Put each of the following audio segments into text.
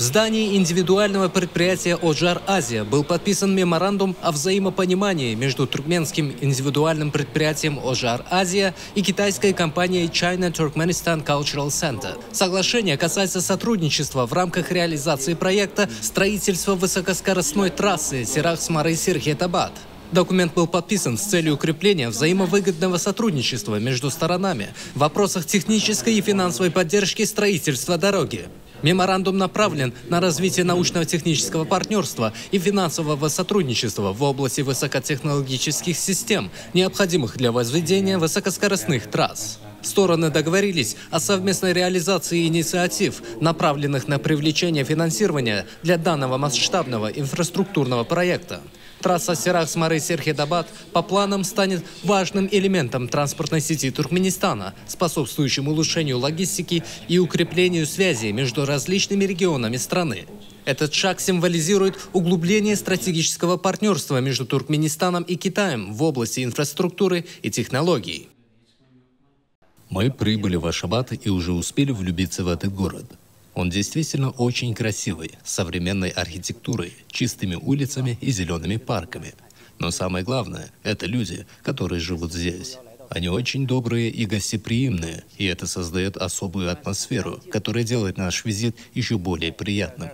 здании индивидуального предприятия «Оджар Азия» был подписан меморандум о взаимопонимании между туркменским индивидуальным предприятием «Оджар Азия» и китайской компанией China Turkmenistan Cultural Center. Соглашение касается сотрудничества в рамках реализации проекта строительства высокоскоростной трассы Сирах-Смары-Сирхетабад. Документ был подписан с целью укрепления взаимовыгодного сотрудничества между сторонами в вопросах технической и финансовой поддержки строительства дороги. Меморандум направлен на развитие научно-технического партнерства и финансового сотрудничества в области высокотехнологических систем, необходимых для возведения высокоскоростных трасс. Стороны договорились о совместной реализации инициатив, направленных на привлечение финансирования для данного масштабного инфраструктурного проекта. Трасса Сирах-Смары-Сирхетабад по планам станет важным элементом транспортной сети Туркменистана, способствующим улучшению логистики и укреплению связей между различными регионами страны. Этот шаг символизирует углубление стратегического партнерства между Туркменистаном и Китаем в области инфраструктуры и технологий. Мы прибыли в Ашхабад и уже успели влюбиться в этот город. Он действительно очень красивый, с современной архитектурой, чистыми улицами и зелеными парками. Но самое главное – это люди, которые живут здесь. Они очень добрые и гостеприимные, и это создает особую атмосферу, которая делает наш визит еще более приятным.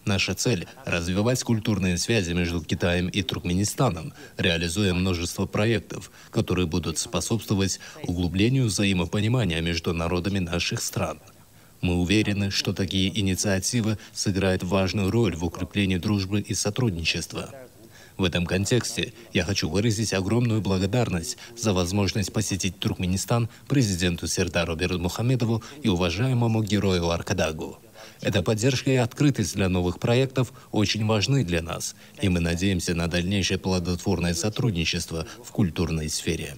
Наша цель – развивать культурные связи между Китаем и Туркменистаном, реализуя множество проектов, которые будут способствовать углублению взаимопонимания между народами наших стран. Мы уверены, что такие инициативы сыграют важную роль в укреплении дружбы и сотрудничества. В этом контексте я хочу выразить огромную благодарность за возможность посетить Туркменистан президенту Сердару Бердмухамедову и уважаемому герою Аркадагу. Эта поддержка и открытость для новых проектов очень важны для нас, и мы надеемся на дальнейшее плодотворное сотрудничество в культурной сфере.